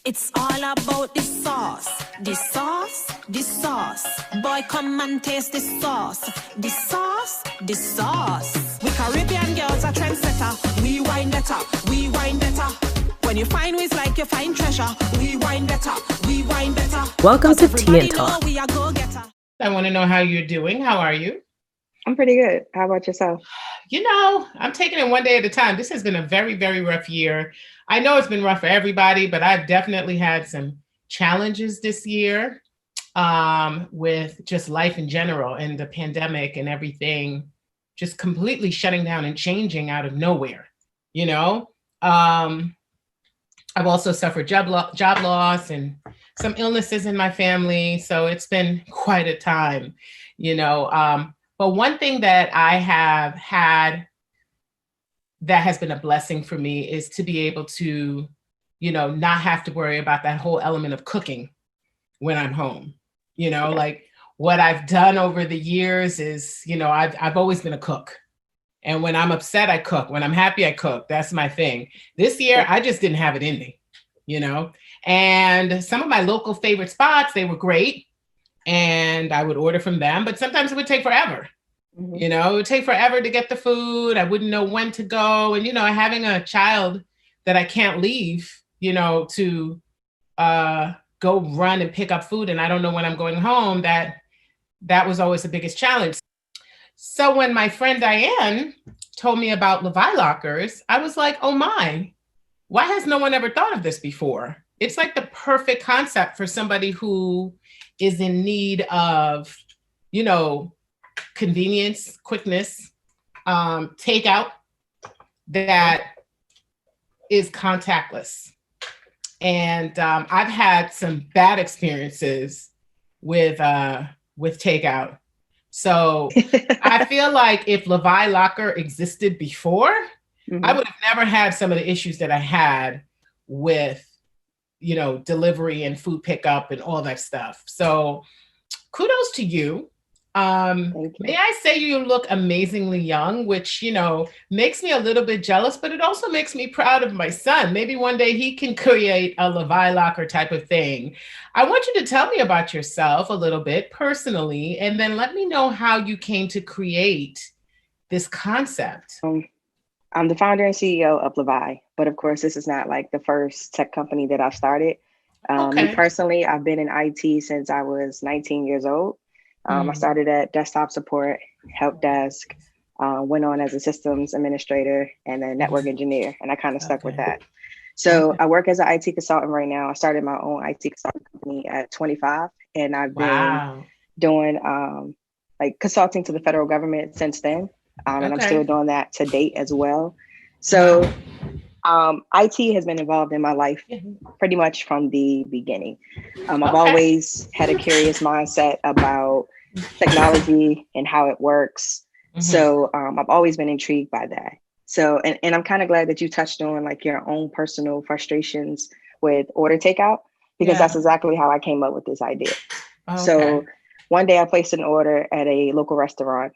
It's all about the sauce. The sauce, the sauce. Boy, come and taste the sauce. The sauce, the sauce. We Caribbean girls are trendsetter. We wine better, we wine better. When you find ways like you find treasure, we wine better, we wine better. Welcome to TeaNTawk. We are go-getter. I want to know how you're doing. How are you? I'm pretty good. How about yourself? You know, I'm taking it one day at a time. This has been a very, very rough year. I know it's been rough for everybody, but I've definitely had some challenges this year with just life in general and the pandemic and everything just completely shutting down and changing out of nowhere. You know, I've also suffered job loss and some illnesses in my family. So it's been quite a time, you know. But one thing that I have had that has been a blessing for me is to be able to, you know, not have to worry about that whole element of cooking when I'm home. You know, like what I've done over the years is, you know, I've always been a cook. And when I'm upset, I cook. When I'm happy, I cook. That's my thing. This year, I just didn't have it in me, you know. And some of my local favorite spots, they were great. And I would order from them, but sometimes it would take forever. Mm-hmm. You know, it would take forever to get the food. I wouldn't know when to go. And, you know, having a child that I can't leave, you know, to go run and pick up food. And I don't know when I'm going home, that was always the biggest challenge. So when my friend Diane told me about Lavii Lockers, I was like, oh my, why has no one ever thought of this before? It's like the perfect concept for somebody who is in need of, you know, convenience, quickness, takeout that is contactless. And I've had some bad experiences with takeout. So I feel like if Lavii Locker existed before, I would have never had some of the issues that I had with, you know, delivery and food pickup and all that stuff. So kudos to you. May I say you look amazingly young, which, you know, makes me a little bit jealous, but it also makes me proud of my son. Maybe one day he can create a Lavii Locker type of thing. I want you to tell me about yourself a little bit personally, and then let me know how you came to create this concept. I'm the founder and CEO of Lavii, but of course, this is not like the first tech company that I've started. Me personally, I've been in IT since I was 19 years old. I started at desktop support, help desk, went on as a systems administrator and a network engineer, and I kind of stuck with that. So I work as an IT consultant right now. I started my own IT consulting company at 25, and I've been doing like consulting to the federal government since then. And I'm still doing that to date as well. So IT has been involved in my life pretty much from the beginning. I've always had a curious mindset about technology and how it works. So I've always been intrigued by that. So, and I'm kind of glad that you touched on like your own personal frustrations with order takeout, because that's exactly how I came up with this idea. So one day I placed an order at a local restaurant.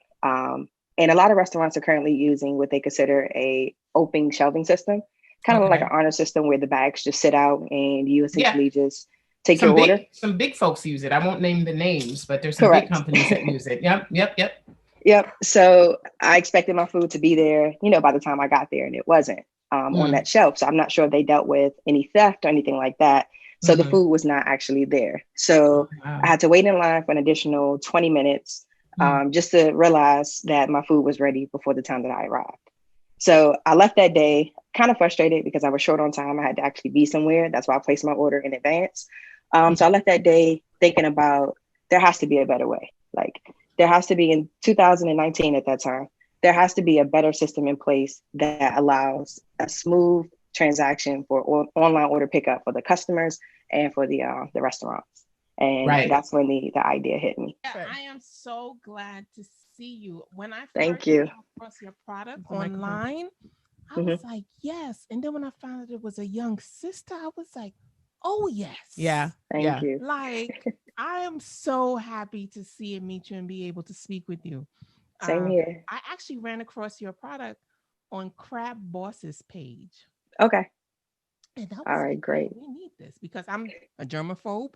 And a lot of restaurants are currently using what they consider a open shelving system, kind of like an honor system where the bags just sit out and you essentially just take your order. Some big folks use it. I won't name the names, but there's some big companies that use it. Yep. So I expected my food to be there, you know, by the time I got there, and it wasn't on that shelf. So I'm not sure if they dealt with any theft or anything like that. So the food was not actually there. So I had to wait in line for an additional 20 minutes. Just to realize that my food was ready before the time that I arrived. So I left that day kind of frustrated because I was short on time. I had to actually be somewhere. That's why I placed my order in advance. So I left that day thinking about there has to be a better way. Like there has to be, in 2019 at that time, there has to be a better system in place that allows a smooth transaction for online order pickup for the customers and for the restaurants. And that's when the idea hit me. Yeah, I am so glad to see you. When I Thank you. came across your product online, I was like, yes. And then when I found out it was a young sister, I was like, oh, yes. Yeah. Thank you. Like, I am so happy to see and meet you and be able to speak with you. Same here. I actually ran across your product on Crab Boss's page. Okay. And I was All right, like, yeah, great. we need this because I'm a germaphobe.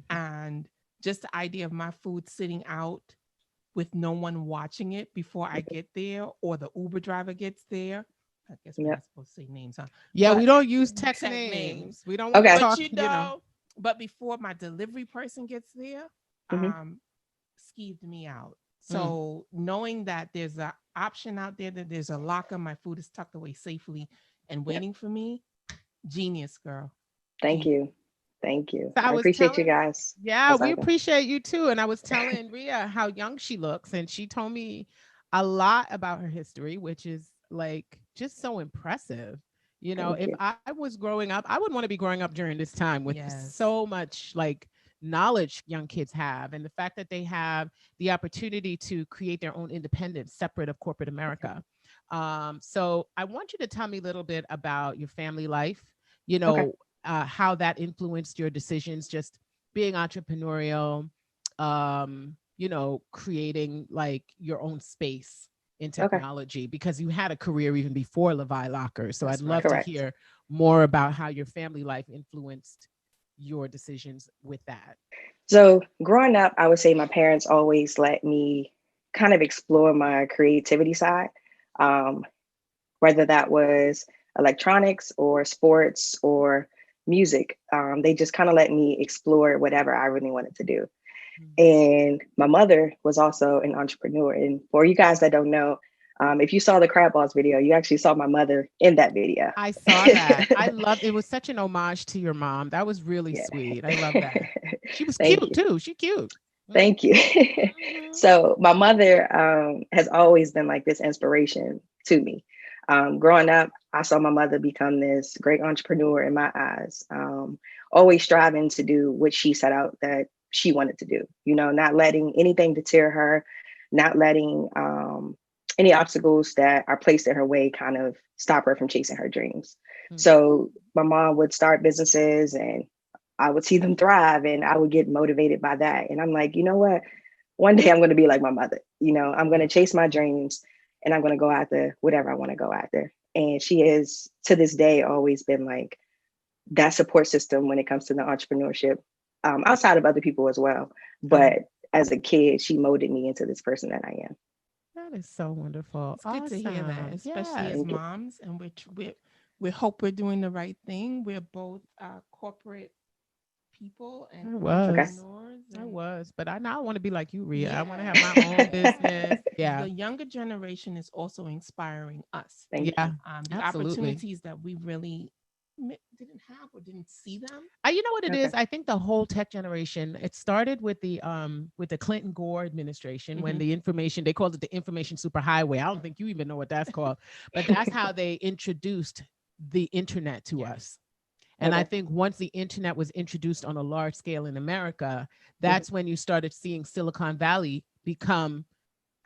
And just the idea of my food sitting out with no one watching it before I get there or the Uber driver gets there. I guess we're Yep. not supposed to say names, huh? Yeah, we But don't use tech tech names. names. We don't want to Okay. But talk, you you know. know, but before my delivery person gets there, Hmm. skeeved me out. Mm. So knowing that there's an option out there, that there's a locker, my food is tucked away safely and Yep. waiting for me, genius, girl. Thank Genius. you. Thank you. So I I was appreciate you telling, guys. yeah, Oh, we sorry. appreciate you too. And I was telling Rhea how young she looks, and she told me a lot about her history, which is like just so impressive. You know, Thank if you. I was growing up, I wouldn't want to be growing up during this time with Yes. so much like knowledge young kids have, and the fact that they have the opportunity to create their own independence separate of corporate America. So I want you to tell me a little bit about your family life, you Okay. know, how that influenced your decisions, just being entrepreneurial, you know, creating like your own space in Okay. technology, because you had a career even before Lavii Lockers. So I'd That's love right. to Correct. hear more about how your family life influenced your decisions with that. So growing up, I would say my parents always let me kind of explore my creativity side, um, whether that was electronics or sports or music. They just kind of let me explore whatever I really wanted to do. Mm. And my mother was also an entrepreneur. And for you guys that don't know, if you saw the Crab Balls video, you actually saw my mother in that video. I saw that. I loved it. Was such an homage to your mom. That was really Yeah. sweet. I love that. She was Thank cute you. too. She cute. Mhm. Thank you. Mhm. So my mother has always been like this inspiration to me. Growing up, I saw my mother become this great entrepreneur in my eyes, always striving to do what she set out that she wanted to do, you know, not letting anything deter her, not letting any obstacles that are placed in her way kind of stop her from chasing her dreams. Mm. So my mom would start businesses and I would see them thrive and I would get motivated by that. And I'm like, you know what? One day I'm going to be like my mother. You know, I'm going to chase my dreams and I'm going to go after whatever I want to go after. And she is to this day always been like that support system when it comes to the entrepreneurship, outside of other people as well. Uh-huh. But as a kid, she molded me into this person that I am. That is so wonderful. It's good to hear that, Awesome. especially Yes. as Thank you. moms, and we hope we're doing the right thing. We're both corporate people and I Okay. was. entrepreneurs, I and was. But I now want to be like you, Rhea. I want to have my own business. yeah, Yeah. the younger generation is also inspiring us. Thank Yeah. you. The Absolutely. opportunities that we really didn't have or didn't see them. You know what it Okay. is? I think the whole tech generation, it started with the Clinton Gore administration, when Mhm. the information, they called it the information superhighway. I don't think you even know what that's called, but that's how they introduced the internet to Yes. us. And I Okay. think once the internet was introduced on a large scale in America, Mhm. that's when you started seeing Silicon Valley become,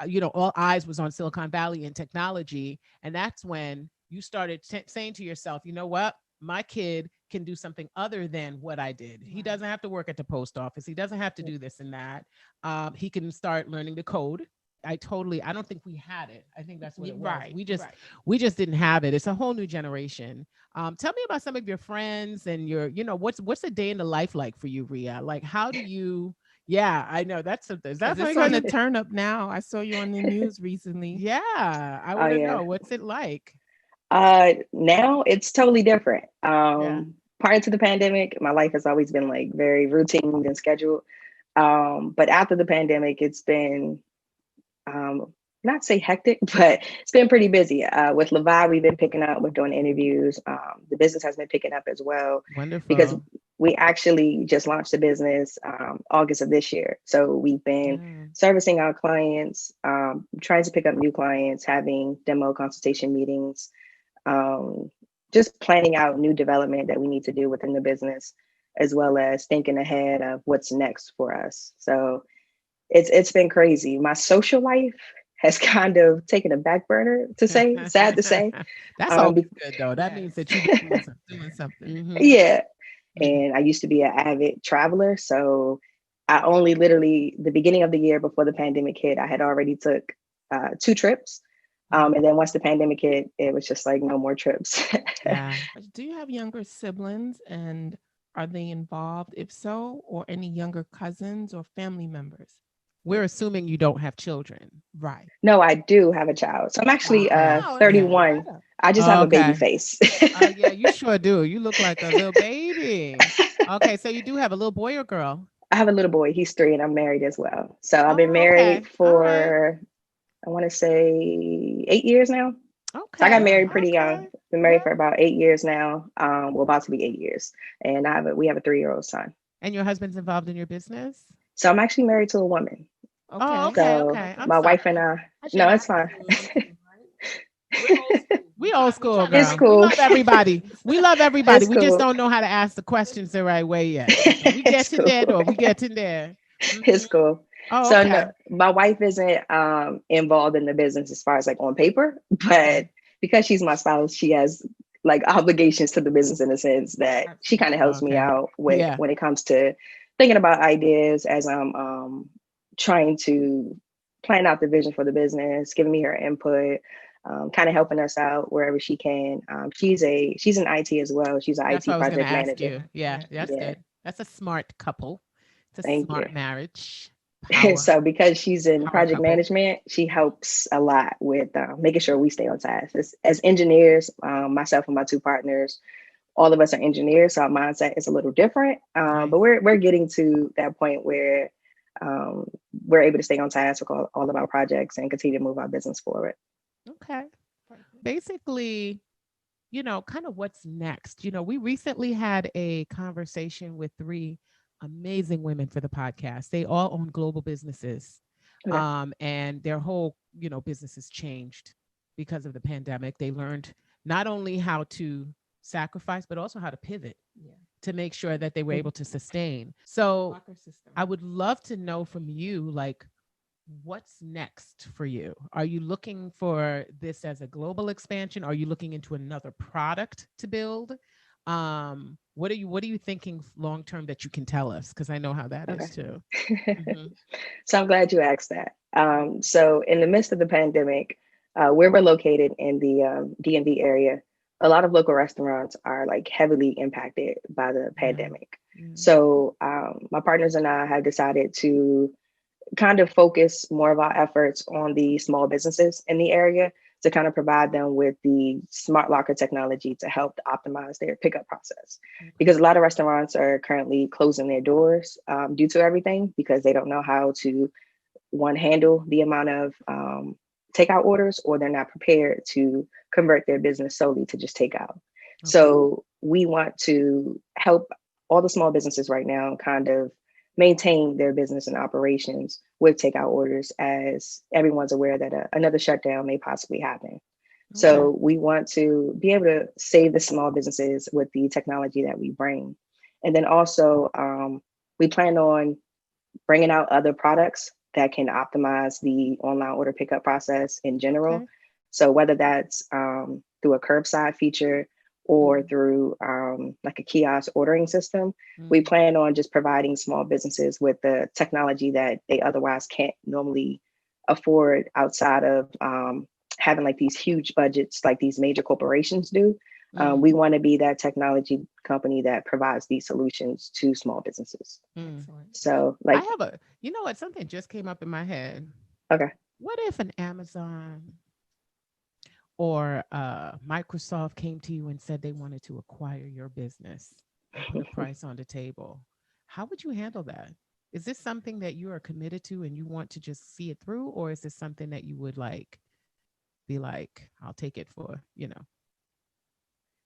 you know, all eyes was on Silicon Valley and technology. And that's when you started saying to yourself, you know what? My kid can do something other than what I did. He Right. doesn't have to work at the post office. He doesn't have to do this and that. He can start learning the code. I don't think we had it. I think that's what it was. Right. Right. We just didn't have it. It's a whole new generation. Tell me about some of your friends and your, you know, what's a day in the life like for you, Rhea? Like, how do you, yeah, I know that's something. Is that Because it's something on on the your, turn up now. I saw you on the news recently. yeah, I Oh want to yeah. know what's it like. Now it's totally different. Yeah. Prior to the pandemic, my life has always been like very routine and scheduled. But after the pandemic, it's been um, not say hectic, but it's been pretty busy. With Lavii, we've been picking up, we're doing interviews. The business has been picking up as well because Wonderful. we actually just launched the business August of this year. So we've been Yeah. servicing our clients, trying to pick up new clients, having demo consultation meetings, um, just planning out new development that we need to do within the business, as well as thinking ahead of what's next for us. So it's been crazy. My social life has kind of taken a back burner, to say, sad to say. That's Um, always be- good though. That means Yes. that you've been doing something. Doing something. Mm-hmm. yeah, Mm-hmm. and I used to be an avid traveler, so I only literally the beginning of the year before the pandemic hit, I had already took 2 trips. And then once the pandemic hit, it was just like no more trips. Yeah. Do you have younger siblings, and are they involved? If so, or any younger cousins or family members? We're assuming you don't have children. Right. No, I do have a child. So I'm actually Wow, even 31. better. I just have a baby face. Yeah, you sure do. You look like a little baby. Okay, so you do have a little boy or girl? I have a little boy. He's 3 and I'm married as well. So I've been Oh, okay. married All right. for, I want to say 8 years now. Okay. So I got married pretty okay. young. Been married for about 8 years now. We're about to be 8 years. And we have a 3-year-old son. And your husband's involved in your business? So I'm actually married to a woman. Okay. Oh, okay, So okay. I'm my sorry. wife and no, it's fine. We old school, girl. It's cool. We love everybody. We love everybody. It's We just cool. don't know how to ask the questions the right way yet. We It's getting there, cool. though. We getting there. It's cool. Oh, So okay. no, my wife isn't involved in the business as far as like on paper, but because she's my spouse, she has like obligations to the business in the sense that she kind of helps me Okay. out with Yeah. when it comes to thinking about ideas as I'm trying to plan out the vision for the business, giving me her input, kind of helping us out wherever she can. She's in IT as well. She's an That's IT what I was going to project ask manager. you. Yeah, that's Yeah. good. That's a smart couple. It's a Thank smart you. marriage. Power. So because she's in Power project couple. management, she helps a lot with making sure we stay on task. As engineers, myself and my 2 partners, all of us are engineers, so our mindset is a little different. Nice. But we're getting to that point where we're able to stay on task with all of our projects and continue to move our business forward. Okay. Basically, kind of what's next. We recently had a conversation with 3 amazing women for the podcast. They all own global businesses. Okay. And their whole, businesses changed because of the pandemic. They learned not only how to sacrifice, but also how to pivot to make sure that they were able to sustain. So I would love to know from you, like, what's next for you? Are you looking for this as a global expansion? Are you looking into another product to build? What are you thinking long term that you can tell us? Because I know how that is too. Mm-hmm. So I'm glad you asked that. So in the midst of the pandemic, where we're located in the DMV area, a lot of local restaurants are like heavily impacted by the pandemic. Mm-hmm. So my partners and I have decided to kind of focus more of our efforts on the small businesses in the area to kind of provide them with the smart locker technology to help optimize their pickup process. Because a lot of restaurants are currently closing their doors due to everything because they don't know how to, one, handle the amount of takeout orders, or they're not prepared to convert their business solely to just takeout. Okay. So we want to help all the small businesses right now kind of maintain their business and operations with takeout orders, as everyone's aware that another shutdown may possibly happen. Okay. So we want to be able to save the small businesses with the technology that we bring. And then also we plan on bringing out other products that can optimize the online order pickup process in general. Okay. So whether that's through a curbside feature or through like a kiosk ordering system, we plan on just providing small businesses with the technology that they otherwise can't normally afford outside of having like these huge budgets like these major corporations do. We want to be that technology company that provides these solutions to small businesses. So like, I have something just came up in my head. Okay. What if an Amazon or Microsoft came to you and said they wanted to acquire your business and put a price on the table? How would you handle that? Is this something that you are committed to and you want to just see it through? Or is this something that you would be like, I'll take it for,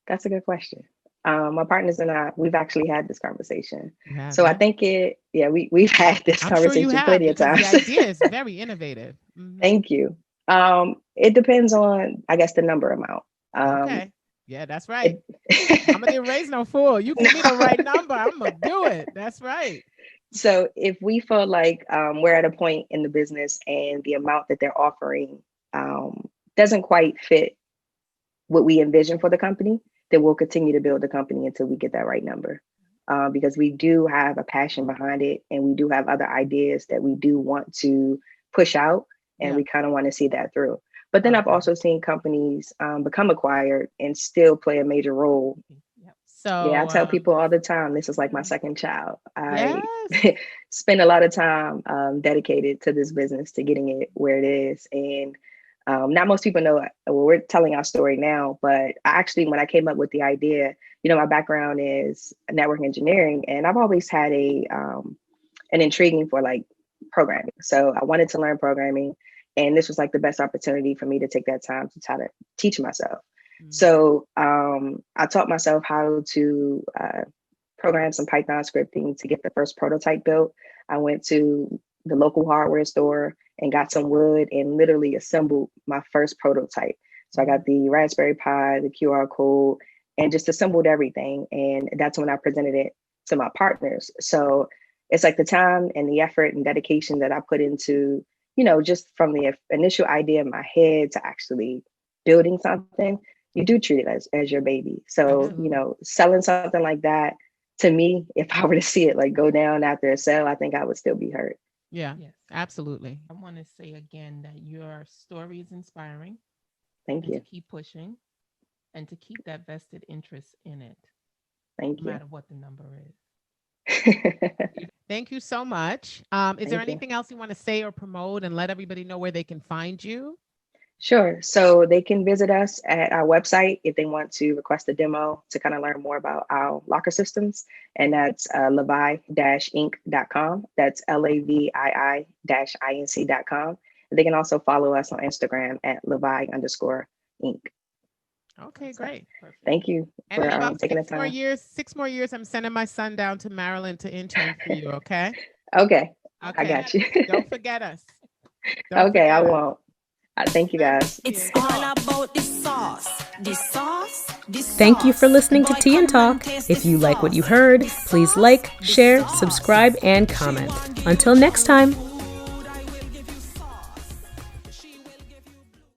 That's a good question. My partners and I, we've actually had this conversation. So I think we've had this conversation plenty of times. The idea is very innovative. Mm-hmm. Thank you. It depends on, I guess, the number amount. Okay. Yeah, that's right. I'm gonna raise no fool. You give me the right number, I'm gonna do it. That's right. So if we feel like we're at a point in the business and the amount that they're offering doesn't quite fit what we envision for the company, then we'll continue to build the company until we get that right number. Because we do have a passion behind it, and we do have other ideas that we do want to push out, and we kind of want to see that through. But then I've also seen companies become acquired and still play a major role. So yeah, I tell people all the time, this is like my second child. I spend a lot of time dedicated to this business, to getting it where it is. And not most people know, well, we're telling our story now, but when I came up with the idea, my background is network engineering, and I've always had an intriguing for like programming. So I wanted to learn programming, and this was like the best opportunity for me to take that time to try to teach myself. So I taught myself how to program some Python scripting to get the first prototype built. I went to the local hardware store and got some wood and literally assembled my first prototype. So I got the Raspberry Pi, the QR code, and just assembled everything. And that's when I presented it to my partners. So it's like the time and the effort and dedication that I put into, just from the initial idea in my head to actually building something. You do treat it as your baby. So, selling something like that, to me, if I were to see it like go down after a sale, I think I would still be hurt. Yeah, yes, absolutely. I want to say again that your story is inspiring. Thank you. To keep pushing and to keep that vested interest in it. Thank you. No matter what the number is. Thank you so much. Is there anything else you want to say or promote and let everybody know where they can find you? Sure. So they can visit us at our website if they want to request a demo to kind of learn more about our locker systems. And that's lavii-inc.com. That's lavii-inc.com. They can also follow us on Instagram at lavii_inc. Okay, great. Perfect. Thank you for taking the time. 6 more years, I'm sending my son down to Maryland to intern for you, okay? Okay. I got you. Don't forget us. I won't. Thank you, guys. It's all about the sauce. The sauce. Thank you for listening to Tea and Talk. If you like what you heard, please like, share, subscribe, and comment. Until next time.